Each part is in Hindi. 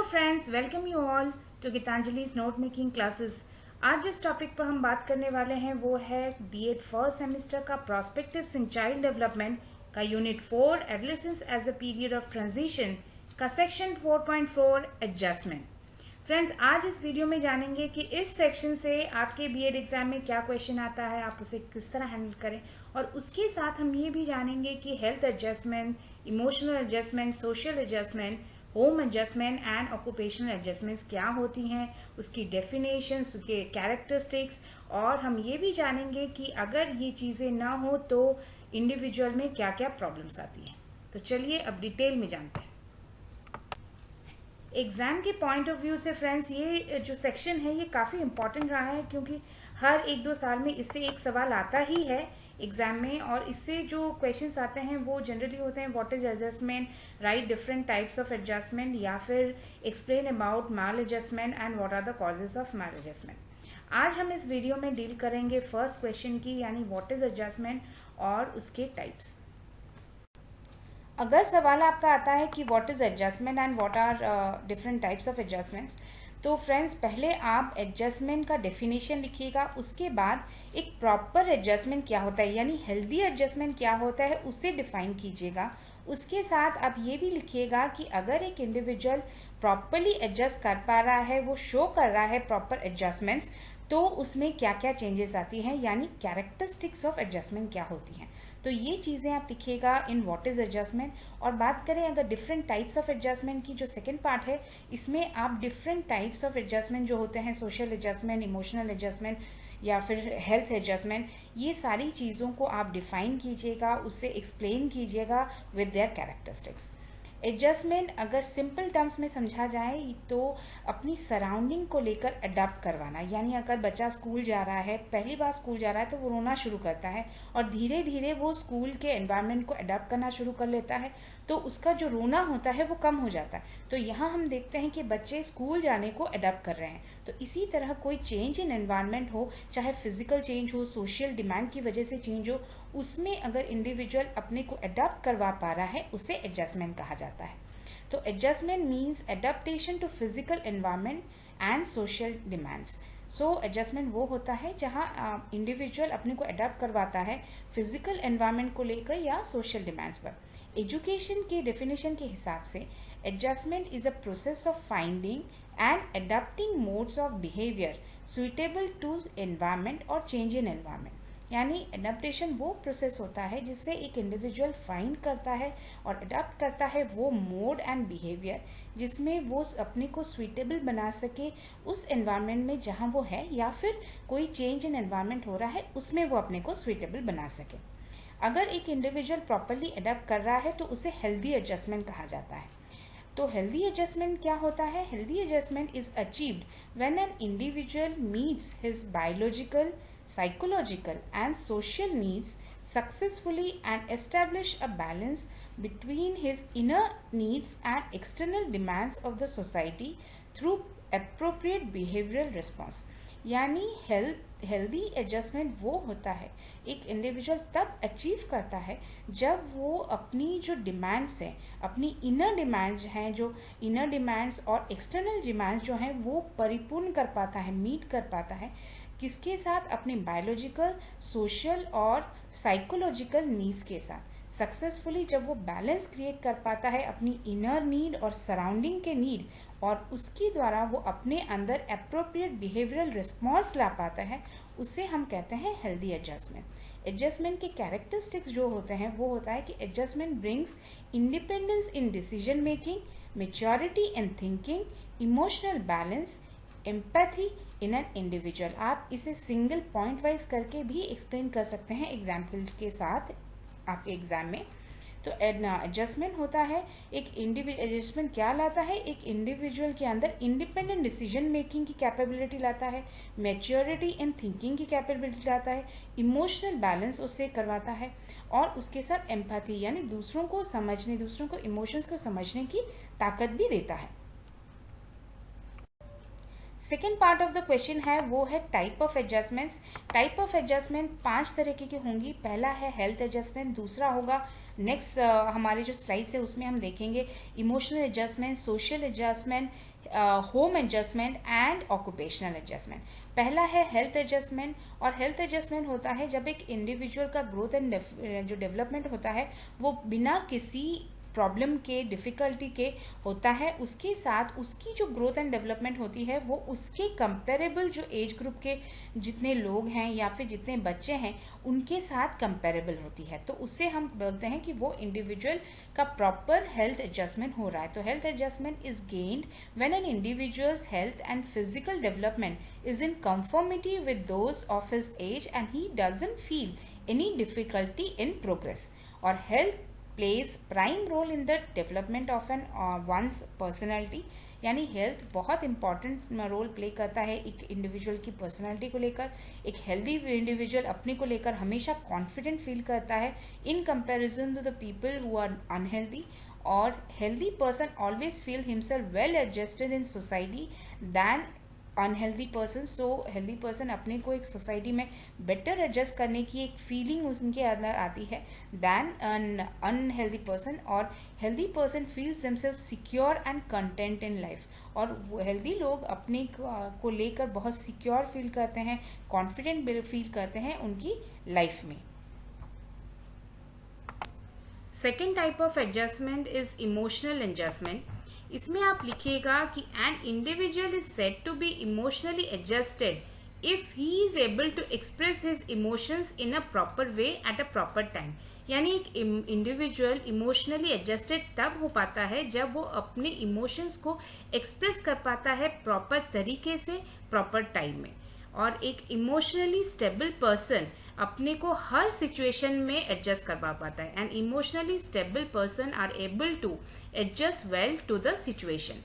Friends, welcome you all to Geetanjali's note making classes. आज जिस टॉपिक पर हम बात करने वाले हैं वो है बीएड फर्स्ट सेमेस्टर का प्रोस्पेक्टिव्स इन चाइल्ड डेवलपमेंट का unit 4 adolescence as a period of transition का सेक्शन 4.4 एडजस्टमेंट। फ्रेंड्स, आज इस वीडियो में जानेंगे कि इस सेक्शन से आपके बीएड एग्जाम में क्या क्वेश्चन आता है, आप उसे किस तरह हैंडल करें, और उसके साथ हम ये भी जानेंगे कि health adjustment, emotional adjustment, social adjustment, home adjustment and occupational adjustments क्या होती हैं, उसकी डेफिनेशन, उसके कैरेक्टरिस्टिक्स, और हम ये भी जानेंगे कि अगर ये चीज़ें ना हो तो इंडिविजुअल में क्या क्या प्रॉब्लम्स आती हैं। तो चलिए अब डिटेल में जानते हैं। एग्ज़ाम के पॉइंट ऑफ व्यू से फ्रेंड्स, ये जो सेक्शन है ये काफ़ी इंपॉर्टेंट रहा है, क्योंकि हर 1-2 साल में इससे एक सवाल आता ही है एग्ज़ाम में, और इससे जो क्वेश्चंस आते हैं वो जनरली होते हैं what is adjustment, right different types of adjustment, या फिर explain about maladjustment and what are the causes of maladjustment. आज हम इस वीडियो में डील करेंगे फर्स्ट क्वेश्चन की, यानी व्हाट इज एडजस्टमेंट और उसके टाइप्स। अगर सवाल आपका आता है कि what is adjustment and what are different types of adjustments, तो फ्रेंड्स पहले आप एडजस्टमेंट का डेफिनेशन लिखिएगा, उसके बाद एक प्रॉपर एडजस्टमेंट क्या होता है यानी हेल्दी एडजस्टमेंट क्या होता है उसे डिफाइन कीजिएगा। उसके साथ आप ये भी लिखिएगा कि अगर एक इंडिविजुअल प्रॉपरली एडजस्ट कर पा रहा है, वो शो कर रहा है प्रॉपर एडजस्टमेंट्स, तो उसमें क्या क्या चेंजेस आती हैं यानी कैरेक्टरिस्टिक्स ऑफ एडजस्टमेंट क्या होती हैं। तो ये चीज़ें आप लिखिएगा इन व्हाट इज़ एडजस्टमेंट। और बात करें अगर डिफरेंट टाइप्स ऑफ एडजस्टमेंट की, जो सेकंड पार्ट है, इसमें आप डिफरेंट टाइप्स ऑफ एडजस्टमेंट जो होते हैं, सोशल एडजस्टमेंट, इमोशनल एडजस्टमेंट या फिर हेल्थ एडजस्टमेंट, ये सारी चीज़ों को आप डिफाइन कीजिएगा, उससे एक्सप्लेन कीजिएगा विद देयर कैरेक्टरिस्टिक्स। एडजस्टमेंट अगर सिंपल टर्म्स में समझा जाए तो अपनी सराउंडिंग को लेकर अडॉप्ट करवाना, यानी अगर बच्चा स्कूल जा रहा है, पहली बार स्कूल जा रहा है तो वो रोना शुरू करता है और धीरे धीरे वो स्कूल के एनवायरनमेंट को अडॉप्ट करना शुरू कर लेता है, तो उसका जो रोना होता है वो कम हो जाता है। तो यहाँ हम देखते हैं कि बच्चे स्कूल जाने को अडॉप्ट कर रहे हैं। तो इसी तरह कोई चेंज इन एनवायरनमेंट हो, चाहे फिजिकल चेंज हो, सोशल डिमांड की वजह से चेंज हो, उसमें अगर इंडिविजुअल अपने को अडॉप्ट करवा पा रहा है उसे एडजस्टमेंट कहा जाता है। तो adjustment means adaptation to physical environment and social demands. So adjustment वो होता है जहाँ इंडिविजुअल अपने को अडॉप्ट करवाता है फिजिकल एनवायरनमेंट को लेकर या सोशल डिमांड्स पर। एजुकेशन के डेफिनेशन के हिसाब से adjustment is a process of finding and adopting modes of behaviour suitable to environment और चेंज इन एनवायरनमेंट। यानी एडेप्टेशन वो प्रोसेस होता है जिससे एक इंडिविजुअल फाइंड करता है और अडॉप्ट करता है वो मोड एंड बिहेवियर जिसमें वो अपने को सुइटेबल बना सके उस एनवायरनमेंट में जहाँ वो है, या फिर कोई चेंज इन एनवायरनमेंट हो रहा है उसमें वो अपने को सुइटेबल बना सके। अगर एक इंडिविजुअल प्रॉपरली अडॉप्ट कर रहा है तो उसे हेल्दी एडजस्टमेंट कहा जाता है। तो हेल्दी एडजस्टमेंट क्या होता है? Healthy adjustment is achieved when an individual meets his biological, psychological and social needs successfully and establish a balance between his inner needs and external demands of the society through appropriate behavioral response। यानी हेल्दी एडजस्टमेंट वो होता है एक इंडिविजुअल तब अचीव करता है जब वो अपनी जो डिमांड्स हैं, अपनी इनर डिमांड्स हैं, जो इनर डिमांड्स और एक्सटर्नल डिमांड्स जो हैं वो परिपूर्ण कर पाता है, मीट कर पाता है। किसके साथ? अपने बायोलॉजिकल, सोशल और साइकोलॉजिकल नीड्स के साथ। सक्सेसफुली जब वो बैलेंस क्रिएट कर पाता है अपनी इनर नीड और सराउंडिंग के नीड, और उसके द्वारा वो अपने अंदर अप्रोप्रिएट बिहेवियरल रिस्पॉन्स ला पाता है, उसे हम कहते हैं हेल्दी एडजस्टमेंट। एडजस्टमेंट के कैरेक्टरिस्टिक्स जो होते हैं वो होता है कि adjustment brings independence in decision making, maturity in thinking, emotional balance, empathy in an individual. आप इसे सिंगल पॉइंट वाइज करके भी एक्सप्लेन कर सकते हैं एग्जाम्पल के साथ आपके एग्जाम में। तो एडजस्टमेंट होता है एक एडजस्टमेंट क्या लाता है? एक इंडिविजुअल के अंदर इंडिपेंडेंट डिसीजन मेकिंग की कैपेबिलिटी लाता है, मैच्योरिटी इन थिंकिंग की कैपेबिलिटी लाता है, इमोशनल बैलेंस उससे करवाता है, और उसके साथ एम्पैथी यानी दूसरों को समझने, दूसरों को इमोशंस को समझने की ताकत भी देता है। Second part of the question है वो है type of adjustments. Type of adjustment 5 तरीके की होंगी। पहला है हेल्थ एडजस्टमेंट, दूसरा होगा नेक्स्ट हमारे जो स्लाइड्स है उसमें हम देखेंगे emotional adjustment, social adjustment, home adjustment and occupational adjustment. पहला है हेल्थ एडजस्टमेंट, और हेल्थ एडजस्टमेंट होता है जब एक इंडिविजुअल का ग्रोथ एंड जो डेवलपमेंट होता है वो बिना किसी प्रॉब्लम के, डिफ़िकल्टी के होता है, उसके साथ उसकी जो ग्रोथ एंड डेवलपमेंट होती है वो उसके कंपेरेबल जो एज ग्रुप के जितने लोग हैं या फिर जितने बच्चे हैं उनके साथ कंपेरेबल होती है। तो उससे हम बोलते हैं कि वो इंडिविजुअल का प्रॉपर हेल्थ एडजस्टमेंट हो रहा है। तो health adjustment is gained when an individuals health and physical development is in conformity with those of his age and he doesn't feel any difficulty in progress. और health plays prime role in the development of an one's personality, यानी हेल्थ बहुत इंपॉर्टेंट रोल प्ले करता है एक इंडिविजुअल की पर्सनालिटी को लेकर। एक हेल्दी इंडिविजुअल अपने को लेकर हमेशा कॉन्फिडेंट फील करता है in comparison to the people who are unhealthy. और healthy person always feel himself well adjusted in society than unhealthy person. So healthy person अपने को एक सोसाइटी में बेटर एडजस्ट करने की एक फीलिंग उनके अंदर आती है दैन अन अनहेल्दी पर्सन। और healthy person feels themselves secure and content in life. और हेल्दी लोग अपने को लेकर बहुत सिक्योर फील करते हैं, कॉन्फिडेंट फील करते हैं उनकी लाइफ में। Second type of adjustment is emotional adjustment. इसमें आप लिखिएगा कि an individual is said to be emotionally adjusted if he is able to express his emotions in a proper way at a proper time. यानी एक इंडिविजुअल इमोशनली एडजस्टेड तब हो पाता है जब वो अपने इमोशंस को एक्सप्रेस कर पाता है प्रॉपर तरीके से, प्रॉपर टाइम में। और एक इमोशनली स्टेबल पर्सन अपने को हर सिचुएशन में एडजस्ट कर पाता है। And emotionally stable person are able to adjust well to the situation.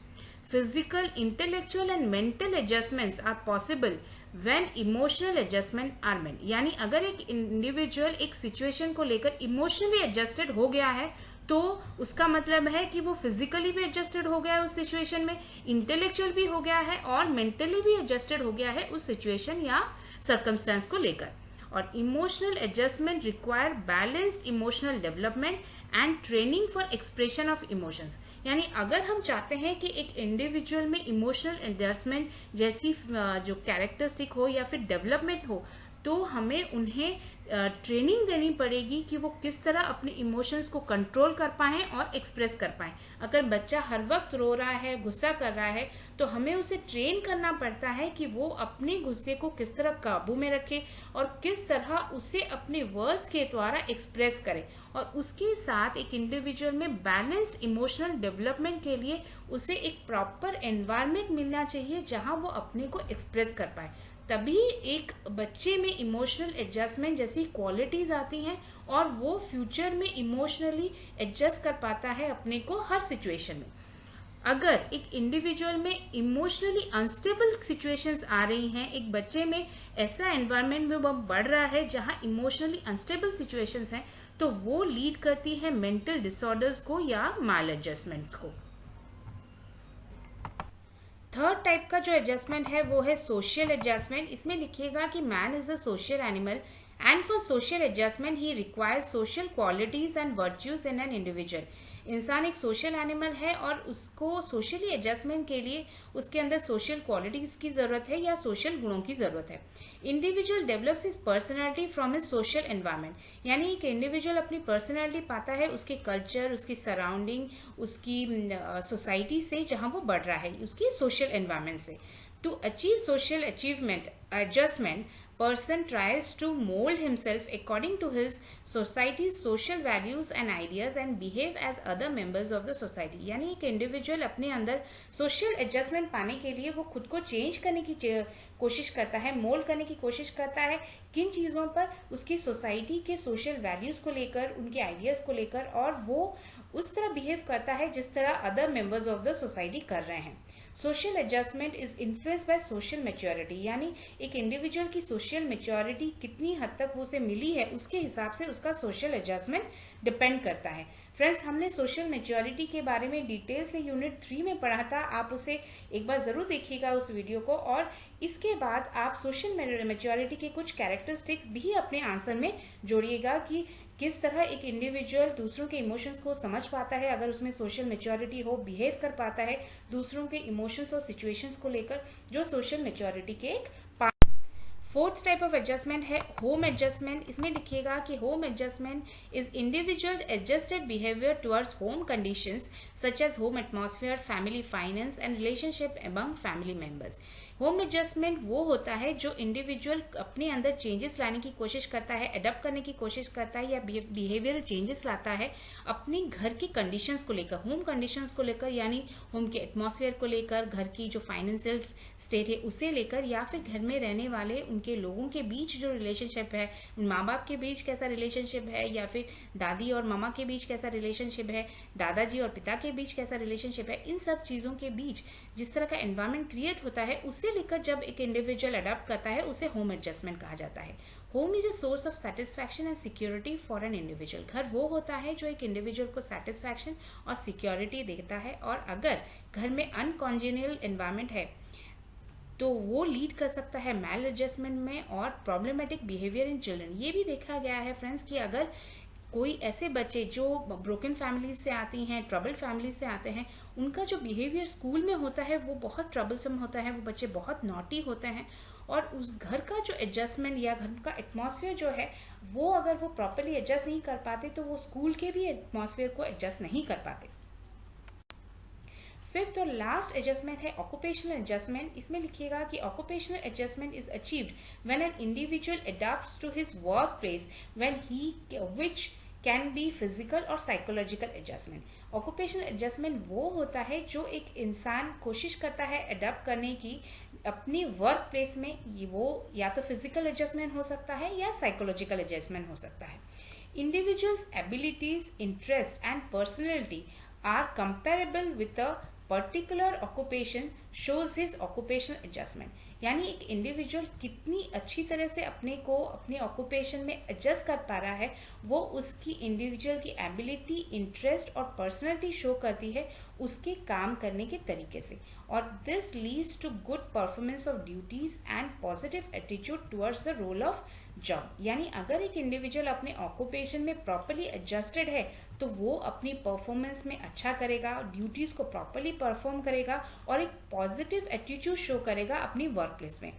Physical, intellectual and mental adjustments are possible when emotional adjustment are made. यानी अगर एक इंडिविजुअल एक सिचुएशन को लेकर इमोशनली एडजस्टेड हो गया है तो उसका मतलब है कि वो फिजिकली भी एडजस्टेड हो गया है उस सिचुएशन में, इंटेलेक्चुअल भी हो गया है और मेंटली भी एडजस्टेड हो गया है उस सिचुएशन या सर्कमस्टेंस को लेकर। और emotional adjustment require balanced emotional development and training for expression of emotions. यानी अगर हम चाहते हैं कि एक इंडिविजुअल में इमोशनल एडजस्टमेंट जैसी जो कैरेक्टरिस्टिक हो या फिर डेवलपमेंट हो तो हमें उन्हें ट्रेनिंग देनी पड़ेगी कि वो किस तरह अपने इमोशंस को कंट्रोल कर पाएं और एक्सप्रेस कर पाएं। अगर बच्चा हर वक्त रो रहा है, गुस्सा कर रहा है, तो हमें उसे ट्रेन करना पड़ता है कि वो अपने गुस्से को किस तरह काबू में रखे और किस तरह उसे अपने वर्ड्स के द्वारा एक्सप्रेस करे। और उसके साथ एक इंडिविजुअल में बैलेंस्ड इमोशनल डेवलपमेंट के लिए उसे एक प्रॉपर एनवायरनमेंट मिलना चाहिए जहाँ वो अपने को एक्सप्रेस कर पाए। तभी एक बच्चे में इमोशनल एडजस्टमेंट जैसी क्वालिटीज आती हैं और वो फ्यूचर में इमोशनली एडजस्ट कर पाता है अपने को हर सिचुएशन में। अगर एक इंडिविजुअल में इमोशनली अनस्टेबल सिचुएशंस आ रही हैं, एक बच्चे में ऐसा एनवायरनमेंट में वो बढ़ रहा है जहां इमोशनली अनस्टेबल सिचुएशंस हैं, तो वो लीड करती है मेंटल डिसऑर्डर्स को या माल एडजस्टमेंट्स को। थर्ड टाइप का जो एडजस्टमेंट है वो है सोशल एडजस्टमेंट। इसमें लिखिएगा कि man is a social animal and for social adjustment he requires social qualities and virtues in an individual. इंसान एक सोशल एनिमल है और उसको सोशली एडजस्टमेंट के लिए उसके अंदर सोशल क्वालिटीज की जरूरत है या सोशल गुणों की जरूरत है। Individual develops his personality from his social environment. यानी एक इंडिविजुअल अपनी पर्सनैलिटी पाता है उसके कल्चर, उसकी सराउंडिंग, उसकी सोसाइटी से जहाँ वो बढ़ रहा है, उसकी सोशल एनवायरनमेंट से। To achieve social achievement adjustment, person tries to mold himself according to his society's social values and ideas and behave as other members of the society। यानी एक इंडिविजुअल अपने अंदर सोशल एडजस्टमेंट पाने के लिए वो खुद को चेंज करने की कोशिश करता है, मोल्ड करने की कोशिश करता है। किन चीज़ों पर? उसकी सोसाइटी के सोशल वैल्यूज़ को लेकर, उनके आइडियाज़ को लेकर, और वो उस तरह बिहेव करता है जिस तरह other members of the society कर रहे हैं। Social adjustment is influenced by social maturity. यानी एक इंडिविजुअल की सोशल मैच्योरिटी कितनी हद तक वो उसे मिली है उसके हिसाब से उसका सोशल एडजस्टमेंट डिपेंड करता है। फ्रेंड्स, हमने सोशल मैच्योरिटी के बारे में डिटेल से यूनिट 3 में पढ़ा था, आप उसे एक बार ज़रूर देखिएगा उस वीडियो को। और इसके बाद आप सोशल मैच्योरिटी के कुछ कैरेक्टरिस्टिक्स भी अपने आंसर में जोड़िएगा कि किस तरह एक इंडिविजुअल दूसरों के इमोशंस को समझ पाता है, अगर उसमें सोशल मैच्योरिटी हो, बिहेव कर पाता है दूसरों के इमोशंस और सिचुएशंस को लेकर, जो सोशल मैच्योरिटी के एक फोर्थ टाइप ऑफ एडजस्टमेंट है होम एडजस्टमेंट। इसमें लिखिएगा कि home adjustment is individual adjusted behaviour towards home conditions such age home atmosphere, family finance and relationship among family members. Home adjustment वो होता है जो इंडिविजुअल अपने अंदर चेंजेस लाने की कोशिश करता है, अडॉप्ट करने की कोशिश करता है या बिहेवियरल चेंजेस लाता है अपने घर की कंडीशंस को लेकर, होम कंडीशंस को लेकर, यानी होम के एटमॉस्फेयर को लेकर, घर की जो फाइनेंशियल स्टेट है उसे लेकर, या फिर घर में रहने वाले उनके लोगों के बीच जो रिलेशनशिप है, माँ बाप के बीच कैसा रिलेशनशिप है, या फिर दादी और मामा के बीच कैसा रिलेशनशिप है, दादाजी और पिता के बीच कैसा रिलेशनशिप है, इन सब चीज़ों के बीच जिस तरह का एनवायरनमेंट क्रिएट होता है उसे लेकर जब एक इंडिविजुअल अडॉप्ट करता है उसे होम एडजस्टमेंट कहा जाता है। Home is a source of satisfaction and security for an individual. घर वो होता है जो एक इंडिविजुअल को सेटिस्फैक्शन और सिक्योरिटी देता है, और अगर घर में अनकॉन्जेनियल एनवायरनमेंट है तो वो लीड कर सकता है मैल एडजस्टमेंट में और प्रॉब्लमेटिक बिहेवियर इन चिल्ड्रन। ये भी देखा गया है फ्रेंड्स कि अगर कोई ऐसे बच्चे जो ब्रोकन फैमिलीज से आती हैं, ट्रबल फैमिलीज से आते हैं, उनका जो बिहेवियर स्कूल में होता है वो बहुत ट्रबलसम होता है, वो बच्चे बहुत नॉटी होते हैं, और उस घर का जो एडजस्टमेंट या घर का एटमॉस्फेयर जो है वो अगर वो प्रॉपरली एडजस्ट नहीं कर पाते तो वो स्कूल के भी एटमॉस्फेयर को एडजस्ट नहीं कर पाते। फिफ्थ और लास्ट एडजस्टमेंट है ऑक्यूपेशनल एडजस्टमेंट। इसमें लिखिएगा कि occupational adjustment is achieved when an individual adopts to his work place when he which can be physical और साइकोलॉजिकल एडजस्टमेंट। ऑक्यूपेशनल एडजस्टमेंट वो होता है जो एक इंसान कोशिश करता है अडॉप्ट करने की अपनी वर्क प्लेस में, वो या तो फिजिकल एडजस्टमेंट हो सकता है या साइकोलॉजिकल एडजस्टमेंट हो सकता है। Individuals abilities, interest and personality are comparable with a particular occupation shows his occupational adjustment। यानी एक इंडिविजुअल कितनी अच्छी तरह से अपने को अपने ऑक्यूपेशन में एडजस्ट कर पा रहा है वो उसकी इंडिविजुअल की एबिलिटी, इंटरेस्ट और पर्सनैलिटी शो करती है उसके काम करने के तरीके से, और this leads to good performance of duties and positive attitude towards the role of job. यानी अगर एक इंडिविजुअल अपने ऑक्यूपेशन में प्रॉपरली एडजस्टेड है तो वो अपनी परफॉर्मेंस में अच्छा करेगा, ड्यूटीज को प्रॉपरली परफॉर्म करेगा और एक पॉजिटिव एटीट्यूड शो करेगा अपनी वर्क प्लेस में।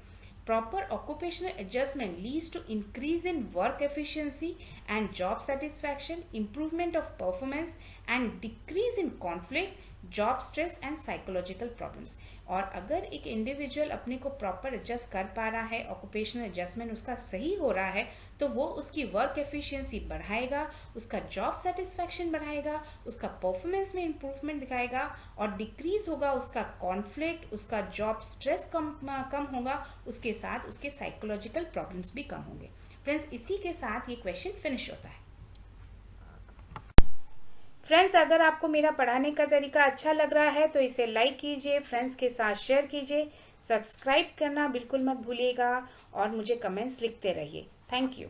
Proper occupational adjustment leads to increase in work efficiency and job satisfaction, improvement of performance and decrease in conflict, job stress and psychological problems। और अगर एक इंडिविजुअल अपने को प्रॉपर एडजस्ट कर पा रहा है, ऑक्यूपेशनल एडजस्टमेंट उसका सही हो रहा है, तो वो उसकी वर्क एफिशिएंसी बढ़ाएगा, उसका जॉब सेटिस्फैक्शन बढ़ाएगा, उसका परफॉर्मेंस में इंप्रूवमेंट दिखाएगा और डिक्रीज होगा उसका कॉन्फ्लिक्ट, उसका जॉब स्ट्रेस कम होगा, उसके साथ उसके साइकोलॉजिकल प्रॉब्लम्स भी कम होंगे। फ्रेंड्स, इसी के साथ ये क्वेश्चन फिनिश होता है। फ्रेंड्स, अगर आपको मेरा पढ़ाने का तरीका अच्छा लग रहा है तो इसे लाइक कीजिए, फ्रेंड्स के साथ शेयर कीजिए, सब्सक्राइब करना बिल्कुल मत भूलिएगा और मुझे कमेंट्स लिखते रहिए। Thank you.